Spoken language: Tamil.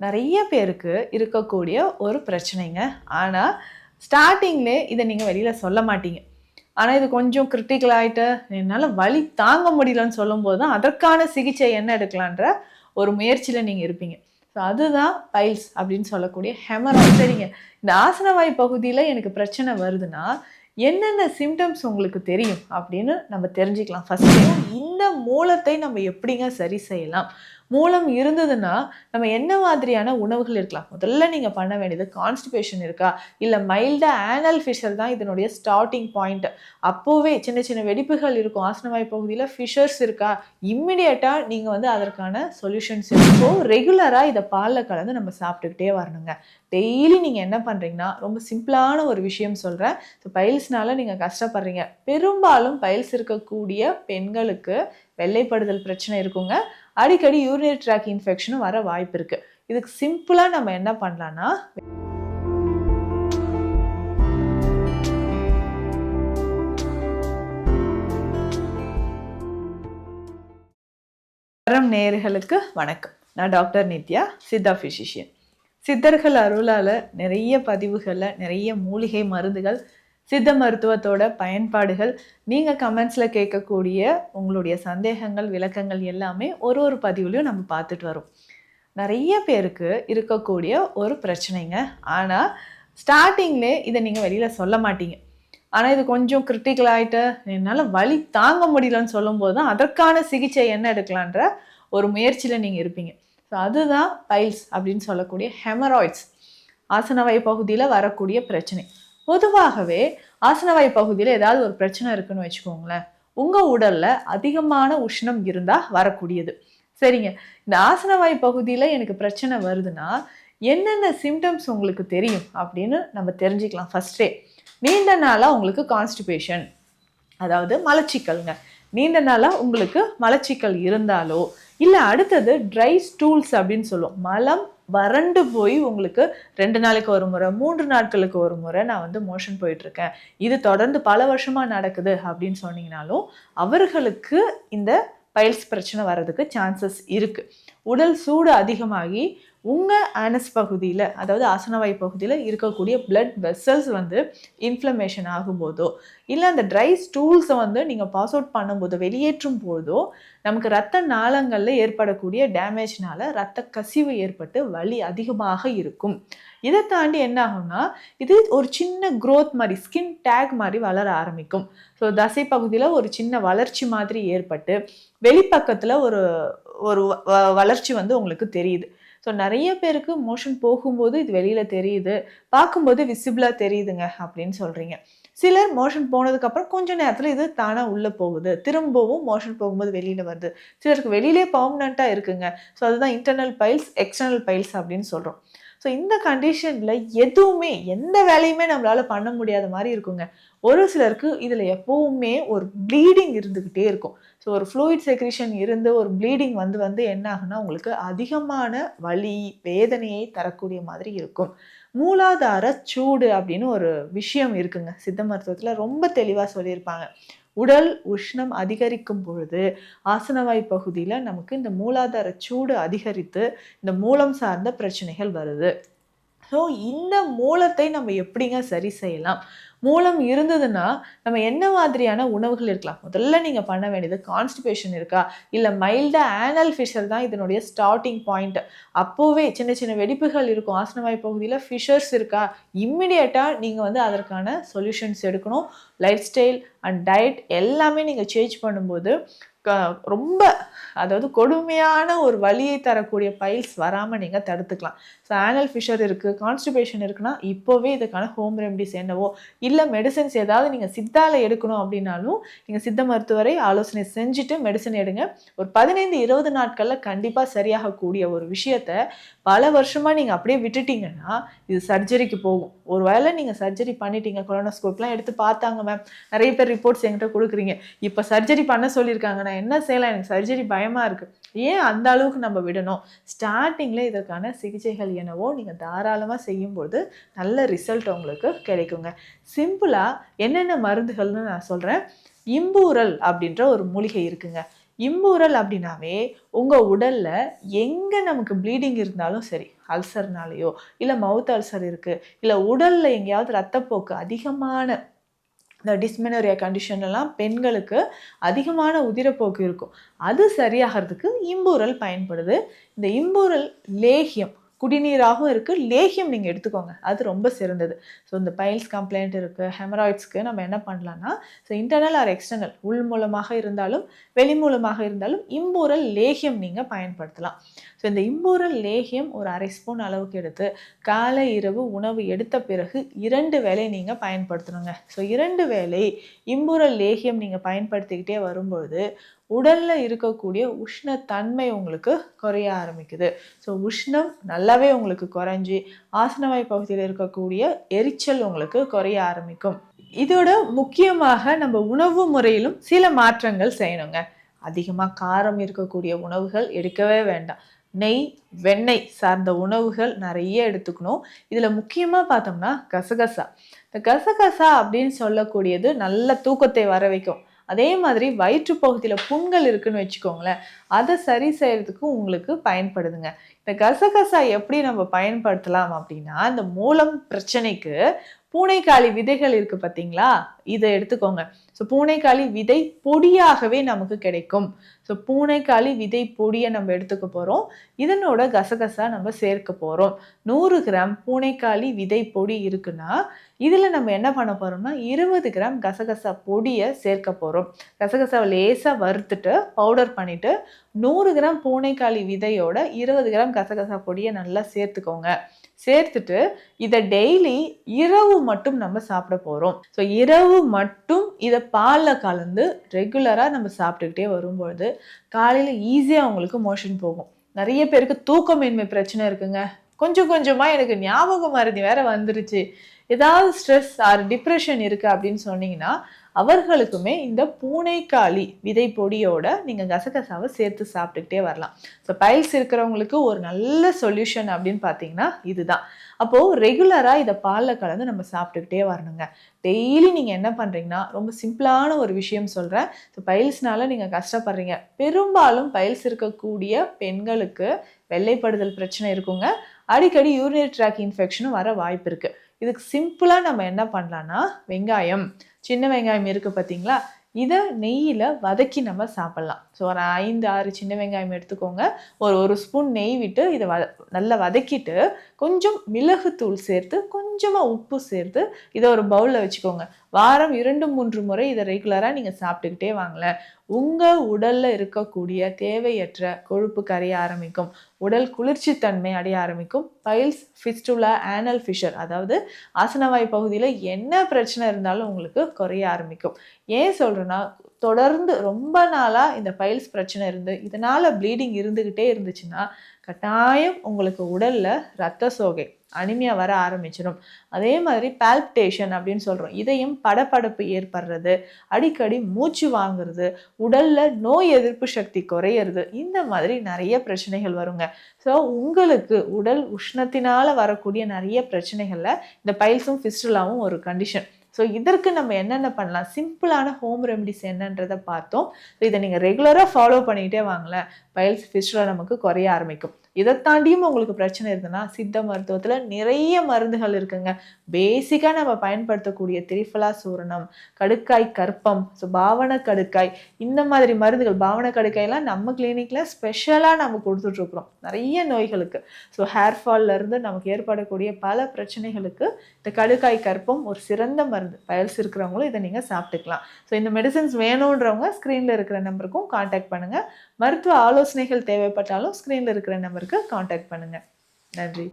நிறைய பேருக்கு இருக்கக்கூடிய ஒரு பிரச்சனைங்க. ஆனா, ஸ்டார்ட்டிங்லே இத நீங்க வெளியில சொல்ல மாட்டீங்க. ஆனா, இது கொஞ்சம் கிரிட்டிக்கல் ஆயிட்டு, என்னால வலி தாங்க முடியலன்னு சொல்லும்போது தான், அதற்கான சிகிச்சை என்ன எடுக்கலான்ற ஒரு முயற்சியில நீங்க இருப்பீங்க. ஸோ அதுதான் பைல்ஸ் அப்படின்னு சொல்லக்கூடிய ஹெமராய்ட். சரிங்க. இந்த ஆசனவாய் பகுதியில எனக்கு பிரச்சனை வருதுன்னா, என்னென்ன சிம்ப்டம்ஸ் உங்களுக்கு தெரியும் அப்படின்னு நம்ம தெரிஞ்சுக்கலாம். ஃபர்ஸ்ட்டு இந்த மூலத்தை நம்ம எப்படிங்க சரி செய்யலாம்? மூலம் இருந்ததுன்னா, நம்ம என்ன மாதிரியான உணவுகள் இருக்கலாம்? முதல்ல நீங்க பண்ண வேண்டியது கான்ஸ்டிபேஷன் இருக்கா? இல்ல மைல்டா ஆனல் ஃபிஷர் தான் இதனுடைய ஸ்டார்ட்டிங் பாயிண்ட். அப்போவே சின்ன சின்ன வெடிப்புகள் இருக்கும். ஆசனவாய் பகுதியில ஃபிஷர்ஸ் இருக்கா? இம்மீடியட்டா நீங்க அதற்கான சொல்யூஷன்ஸ் இப்போ ரெகுலரா இத பால்ல கலந்து நம்ம சாப்பிட்டுக்கிட்டே வரணுங்க. டெய்லி நீங்க என்ன பண்றீங்கன்னா, ரொம்ப சிம்பிளான ஒரு விஷயம் சொல்றேன். பைல்ஸ்னால நீங்க கஷ்டப்படுறீங்க. பெரும்பாலும் பைல்ஸ் இருக்கக்கூடிய பெண்களுக்கு வெள்ளைப்படுதல் பிரச்சனை இருக்குங்க. அடிக்கடி யூரினரி ட்ராக் இன்ஃபெக்ஷனும் வர வாய்ப்பு இருக்கு. இதுக்கு சிம்பிளா நம்ம என்ன பண்ணலாம்னா, நேயர்களுக்கு வணக்கம். நான் டாக்டர் நித்யா, சித்தா பிசிஷியன். சித்தர்கள் அருளால நிறைய பதிவுகள்ல நிறைய மூலிகை மருந்துகள், சித்த மருத்துவத்தோட பயன்பாடுகள், நீங்க கமெண்ட்ஸ்ல கேட்கக்கூடிய உங்களுடைய சந்தேகங்கள், விளக்கங்கள் எல்லாமே ஒரு பதிவுலையும் நம்ம பார்த்துட்டு வரோம். நிறைய பேருக்கு இருக்கக்கூடிய ஒரு பிரச்சனைங்க. ஆனா, ஸ்டார்ட்டிங்லே இத நீங்க வெளியில சொல்ல மாட்டீங்க. ஆனா, இது கொஞ்சம் கிரிட்டிக்கல் ஆயிட்டு, என்னால வலி தாங்க முடியலன்னு சொல்லும்போது தான், அதற்கான சிகிச்சை என்ன எடுக்கலான்ற ஒரு முயற்சியில நீங்க இருப்பீங்க. ஸோ அதுதான் பைல்ஸ் அப்படின்னு சொல்லக்கூடிய ஹெமராய்ட்ஸ். ஆசனவாய் பகுதியில வரக்கூடிய பிரச்சனை. பொதுவாகவே ஆசனவாய் பகுதியில ஏதாவது ஒரு பிரச்சனை இருக்குன்னு வச்சுக்கோங்களேன். உங்க உடல்ல அதிகமான உஷ்ணம் இருந்தா வரக்கூடியது. சரிங்க. இந்த ஆசனவாய் பகுதியில எனக்கு பிரச்சனை வருதுன்னா, என்னென்ன சிம்ப்டம்ஸ் உங்களுக்கு தெரியும் அப்படின்னு நம்ம தெரிஞ்சுக்கலாம் ஃபர்ஸ்ட்டே. நீண்ட நாளா உங்களுக்கு கான்ஸ்டிபேஷன், அதாவது மலச்சிக்கல்ங்க. நீண்ட நாளா உங்களுக்கு மலச்சிக்கல் இருந்தாலோ, இல்ல அடுத்தது ட்ரை ஸ்டூல்ஸ் அப்படின்னு சொல்லுவோம். மலம் வறண்டு போய் உங்களுக்கு 2 நாளைக்கு ஒரு முறை, 3 நாட்களுக்கு ஒரு முறை நான் மோஷன் போயிட்டு இருக்கேன். இது தொடர்ந்து பல வருஷமா நடக்குது அப்படின்னு சொன்னீங்கனாலும், அவர்களுக்கு இந்த பைல்ஸ் பிரச்சனை வர்றதுக்கு சான்சஸ் இருக்கு. உடல் சூடு அதிகமாகி உங்க ஆனஸ் பகுதியில, அதாவது ஆசனவாய் பகுதியில இருக்கக்கூடிய பிளட் வெசல்ஸ் இன்ஃப்ளமேஷன் ஆகும்போதோ, இல்ல அந்த ட்ரை ஸ்டூல்ஸை நீங்க பாஸ் அவுட் பண்ணும்போது, வெளியேற்றும் போதோ, நமக்கு ரத்த நாளங்கள்ல ஏற்படக்கூடிய டேமேஜ்னால ரத்த கசிவு ஏற்பட்டு வலி அதிகமாக இருக்கும். இதை தாண்டி என்ன ஆகும்னா, இது ஒரு சின்ன growth மாதிரி, ஸ்கின் டேக் மாதிரி வளர ஆரம்பிக்கும். ஸோ தசை பகுதியில் ஒரு சின்ன வளர்ச்சி மாதிரி ஏற்பட்டு வெளிப்பக்கத்தில் ஒரு ஒரு வளர்ச்சி உங்களுக்கு தெரியுது. ஸோ நிறைய பேருக்கு மோஷன் போகும்போது இது வெளியில் தெரியுது, பார்க்கும்போது விசிபிளாக தெரியுதுங்க அப்படின்னு சொல்கிறீங்க. சிலர் மோஷன் போனதுக்கப்புறம் கொஞ்சம் நேரத்தில் இது தானாக உள்ளே போகுது, திரும்பவும் மோஷன் போகும்போது வெளியில் வருது. சிலருக்கு வெளியிலே பர்மனண்ட்டாக இருக்குங்க. ஸோ அதுதான் இன்டர்னல் பைல்ஸ், எக்ஸ்டர்னல் பைல்ஸ் அப்படின்னு சொல்கிறோம். ஸோ இந்த கண்டிஷனில் எதுவுமே எந்த வேலையுமே நம்மளால் பண்ண முடியாத மாதிரி இருக்குங்க. ஒரு சிலருக்கு இதில் எப்போவுமே ஒரு ப்ளீடிங் இருந்துக்கிட்டே இருக்கும். ஸோ ஒரு ஃப்ளூயிட் செக்ரீஷன் இருந்து ஒரு ப்ளீடிங் வந்து என்ன ஆகுனா, உங்களுக்கு அதிகமான வலி, வேதனையை தரக்கூடிய மாதிரி இருக்கும். மூலாதார சூடு அப்படின்னு ஒரு விஷயம் இருக்குங்க. சித்த மருத்துவத்தில் ரொம்ப தெளிவாக சொல்லியிருப்பாங்க. உடல் உஷ்ணம் அதிகரிக்கும் பொழுது ஆசனவாய் பகுதியில் நமக்கு இந்த மூலாதார சூடு அதிகரித்து இந்த மூலம் சார்ந்த பிரச்சனைகள் வருது. ஸோ இந்த மூலத்தை நம்ம எப்படிங்க சரி செய்யலாம்? மூலம் இருந்ததுன்னா, நம்ம என்ன மாதிரியான உணவுகள் இருக்கலாம்? முதல்ல நீங்க பண்ண வேண்டியது கான்ஸ்டிபேஷன் இருக்கா? இல்ல மைல்டா ஆனல் ஃபிஷர் தான் இதனுடைய ஸ்டார்ட்டிங் பாயிண்ட். அப்போவே சின்ன சின்ன வெடிப்புகள் இருக்கும். ஆசனவாய் பகுதியில ஃபிஷர்ஸ் இருக்கா? இம்மிடியட்டா நீங்க அதற்கான சொல்யூஷன்ஸ் எடுக்கணும். லைஃப் ஸ்டைல் அண்ட் டயட் எல்லாமே நீங்க சேஞ்ச் பண்ணும்போது, ரொம்ப அதாவது கொடுமையான ஒரு வலியை தரக்கூடிய பைல்ஸ் வராமல் நீங்கள் தடுத்துக்கலாம். ஸோ ஆனல் ஃபிஷர் இருக்குது, கான்ஸ்டிபேஷன் இருக்குன்னா இப்போவே இதுக்கான ஹோம் ரெமடிஸ் என்னவோ, இல்லை மெடிசன்ஸ் ஏதாவது நீங்கள் சித்தால எடுக்கணும் அப்படின்னாலும் நீங்கள் சித்த மருத்துவரை ஆலோசனை செஞ்சுட்டு மெடிசன் எடுங்க. ஒரு 15-20 நாட்களில் கண்டிப்பாக சரியாகக்கூடிய ஒரு விஷயத்த பல வருஷமாக நீங்கள் அப்படியே விட்டுட்டீங்கன்னா இது சர்ஜரிக்கு போகும். ஒரு வேளை நீங்கள் சர்ஜரி பண்ணிட்டீங்க, கொலோனோஸ்கோப்லாம் எடுத்து பார்த்தாங்க மேம், நிறைய பேர் ரிப்போர்ட்ஸ் என்கிட்ட கொடுக்குறீங்க, இப்போ சர்ஜரி பண்ண சொல்லியிருக்காங்க, நான் என்ன செய்யலாம், எனக்கு சர்ஜரி பயமாக இருக்குது. ஏன் அந்த அளவுக்கு நம்ம விடணும்? ஸ்டார்டிங்கில் இதற்கான சிகிச்சைகள் என்னவோ நீங்கள் தாராளமாக செய்யும்போது நல்ல ரிசல்ட் உங்களுக்கு கிடைக்குங்க. சிம்பிளாக என்னென்ன மருந்துகள்னு நான் சொல்கிறேன். இம்பூரல் அப்படின்ற ஒரு மூலிகை இருக்குங்க. இம்பூரல் அப்படின்னாவே உங்கள் உடலில் எங்கே நமக்கு ப்ளீடிங் இருந்தாலும் சரி, அல்சர்னாலேயோ இல்லை மவுத் அல்சர் இருக்குது, இல்லை உடலில் எங்கேயாவது ரத்தப்போக்கு அதிகமான இந்த டிஸ்மெனோரியா கண்டிஷன் எல்லாம் பெண்களுக்கு அதிகமான உதிரப்போக்கு இருக்கும், அது சரியாகிறதுக்கு இம்பூரல் பயன்படுது. இந்த இம்பூரல் லேகியம் குடிநீராகவும் இருக்குது, லேகியம் நீங்கள் எடுத்துக்கோங்க, அது ரொம்ப சிறந்தது. ஸோ இந்த பைல்ஸ் கம்ப்ளைண்ட் இருக்குது, ஹெமராய்ட்ஸ்க்கு நம்ம என்ன பண்ணலான்னா, ஸோ இன்டர்னல் ஆர் எக்ஸ்டர்னல் உள் மூலமாக இருந்தாலும் வெளி மூலமாக இருந்தாலும் இம்பூரல் லேகியம் நீங்கள் பயன்படுத்தலாம். ஸோ இந்த இம்பூரல் லேகியம் ஒரு 1/2 ஸ்பூன் அளவுக்கு எடுத்து காலை இரவு உணவு எடுத்த பிறகு 2 வேளை நீங்கள் பயன்படுத்தணுங்க. ஸோ 2 வேளை இம்பூரல் லேகியம் நீங்கள் பயன்படுத்திக்கிட்டே வரும்பொழுது உடலில் இருக்கக்கூடிய உஷ்ணத்தன்மை உங்களுக்கு குறைய ஆரம்பிக்குது. ஸோ உஷ்ணம் நல்லாவே உங்களுக்கு குறைஞ்சி ஆசனவாய் பகுதியில் இருக்கக்கூடிய எரிச்சல் உங்களுக்கு குறைய ஆரம்பிக்கும். இதோட முக்கியமாக நம்ம உணவு முறையிலும் சில மாற்றங்கள் செய்யணுங்க. அதிகமாக காரம் இருக்கக்கூடிய உணவுகள் எடுக்கவே வேண்டாம். நெய், வெண்ணெய் சார்ந்த உணவுகள் நிறைய எடுத்துக்கணும். இதில் முக்கியமாக பார்த்தோம்னா கசகசா. இந்த கசகசா அப்படின்னு சொல்லக்கூடியது நல்ல தூக்கத்தை வர வைக்கும். அதே மாதிரி வயிற்று பகுதியில் புண்கள் இருக்குன்னு வச்சுக்கோங்களேன், அதை சரி செய்யறதுக்கு உங்களுக்கு பயன்படுதுங்க. இந்த கசகசா எப்படி நம்ம பயன்படுத்தலாம் அப்படின்னா, இந்த மூலம் பிரச்சனைக்கு பூனைக்காளி விதைகள் இருக்கு பார்த்தீங்களா, இதை எடுத்துக்கோங்க. ஸோ பூனைக்காளி விதை பொடியாகவே நமக்கு கிடைக்கும். ஸோ பூனைக்காளி விதை பொடியை நம்ம எடுத்துக்க போகிறோம். இதனோட கசகசா நம்ம சேர்க்க போகிறோம். 100 கிராம் பூனைக்காளி விதை பொடி இருக்குன்னா இதில் நம்ம என்ன பண்ண போகிறோம்னா 20 கிராம் கசகசா பொடியை சேர்க்க போகிறோம். கசகசாவை லேசாக வறுத்துட்டு பவுடர் பண்ணிவிட்டு 100 கிராம் பூனைக்காளி விதையோட 20 கிராம் கசகசா பொடியை நல்லா சேர்த்துக்கோங்க. சேர்த்துட்டு இதை டெய்லி இரவு மட்டும் நம்ம சாப்பிட போகிறோம். ஸோ இரவு மட்டும் இதை பாலில் கலந்து ரெகுலராக நம்ம சாப்பிட்டுக்கிட்டே வரும்பொழுது காலையில் ஈஸியாக உங்களுக்கு மோஷன் போகும். நிறைய பேருக்கு தூக்கமின்மை பிரச்சனை இருக்குங்க. கொஞ்சம் கொஞ்சமாக எனக்கு ஞாபக மறதி வேற வந்துருச்சு, ஏதாவது ஸ்ட்ரெஸ் ஆர் டிப்ரெஷன் இருக்குது அப்படின்னு சொன்னீங்கன்னா அவர்களுக்குமே இந்த பூனைக்காளி விதை பொடியோட நீங்கள் கசகசாவை சேர்த்து சாப்பிட்டுக்கிட்டே வரலாம். ஸோ பைல்ஸ் இருக்கிறவங்களுக்கு ஒரு நல்ல சொல்யூஷன் அப்படின்னு பார்த்தீங்கன்னா இதுதான். அப்போது ரெகுலராக இதை பாலில் கலந்து நம்ம சாப்பிட்டுக்கிட்டே வரணுங்க. டெய்லி நீங்கள் என்ன பண்ணுறீங்கன்னா, ரொம்ப சிம்பிளான ஒரு விஷயம் சொல்கிறேன். ஸோ பைல்ஸ்னால நீங்கள் கஷ்டப்படுறீங்க, பெரும்பாலும் பைல்ஸ் இருக்கக்கூடிய பெண்களுக்கு வெள்ளைப்படுதல் பிரச்சனை இருக்குங்க. அடிக்கடி யூரினரி ட்ராக் இன்ஃபெக்ஷனும் வர வாய்ப்பு இருக்குது. இதுக்கு சிம்பிளாக நம்ம என்ன பண்ணலான்னா, வெங்காயம், சின்ன வெங்காயம் இருக்குது பார்த்தீங்களா, இதை நெய்யில் வதக்கி நம்ம சாப்பிட்லாம். ஸோ ஒரு 5-6 சின்ன வெங்காயம் எடுத்துக்கோங்க. ஒரு ஸ்பூன் நெய் விட்டு இதை நல்லா வதக்கிட்டு கொஞ்சம் மிளகுத்தூள் சேர்த்து கொஞ்சமாக உப்பு சேர்த்து இதை ஒரு பவுலில் வச்சுக்கோங்க. வாரம் 2-3 முறை இதை ரெகுலராக நீங்கள் சாப்பிட்டுக்கிட்டே வாங்களேன். உங்கள் உடலில் இருக்கக்கூடிய தேவையற்ற கொழுப்பு கரைய ஆரம்பிக்கும், உடல் குளிர்ச்சி தன்மை அடைய ஆரம்பிக்கும். பைல்ஸ், ஃபிஸ்டுலா, ஆனல் ஃபிஷர், அதாவது ஆசனவாய் பகுதியில் என்ன பிரச்சனை இருந்தாலும் உங்களுக்கு குறைய ஆரம்பிக்கும். ஏன் சொல்கிறேன்னா, தொடர்ந்து ரொம்ப நாளாக இந்த பைல்ஸ் பிரச்சனை இருந்து இதனால் ப்ளீடிங் இருந்துக்கிட்டே இருந்துச்சுன்னா கட்டாயம் உங்களுக்கு உடலில் இரத்த சோகை, அனிமியா வர ஆரம்பிச்சிடும். அதே மாதிரி பால்பிட்டேஷன் அப்படின்னு சொல்கிறோம், இதயம் படபடப்பு ஏற்படுறது, அடிக்கடி மூச்சு வாங்குறது, உடலில் நோய் எதிர்ப்பு சக்தி குறையிறது, இந்த மாதிரி நிறைய பிரச்சனைகள் வருங்க. ஸோ உங்களுக்கு உடல் உஷ்ணத்தினால் வரக்கூடிய நிறைய பிரச்சனைகளில் இந்த பைல்ஸும் ஃபிஸ்டுலாவும் ஒரு கண்டிஷன். ஸோ இதற்கு நம்ம என்னென்ன பண்ணலாம், சிம்பிளான ஹோம் ரெமெடிஸ் என்னன்றதை பார்த்தோம். ஸோ இதை நீங்கள் ரெகுலராக ஃபாலோ பண்ணிக்கிட்டே வாங்களேன், பைல்ஸ், ஃபிஸ்டுலா நமக்கு குறைய ஆரம்பிக்கும். இதை தாண்டியும் உங்களுக்கு பிரச்சனை இருக்குன்னா சித்த மருத்துவத்தில் நிறைய மருந்துகள் இருக்குங்க. பேசிக்காக நம்ம பயன்படுத்தக்கூடிய திரிஃபலா சூரணம், கடுக்காய் கற்பம், ஸோ பாவன கடுக்காய், இந்த மாதிரி மருந்துகள். பாவன கடுக்காயெல்லாம் நம்ம கிளினிக்கில் ஸ்பெஷலாக நம்ம கொடுத்துட்ருக்குறோம் நிறைய நோய்களுக்கு. ஸோ ஹேர் ஃபால்லேருந்து நமக்கு ஏற்படக்கூடிய பல பிரச்சனைகளுக்கு இந்த கடுக்காய் கற்பம் ஒரு சிறந்த மருந்து. பைல்ஸ் இருக்கிறவங்களும் இதை நீங்கள் சாப்பிட்டுக்கலாம். ஸோ இந்த மெடிசன்ஸ் வேணுன்றவங்க ஸ்க்ரீனில் இருக்கிற நம்பருக்கும் கான்டாக்ட் பண்ணுங்கள். மருத்துவ ஆலோசனைகள் தேவைப்பட்டாலும் ஸ்க்ரீனில் இருக்கிற நம்பருக்கு கான்டாக்ட் பண்ணுங்கள். நன்றி.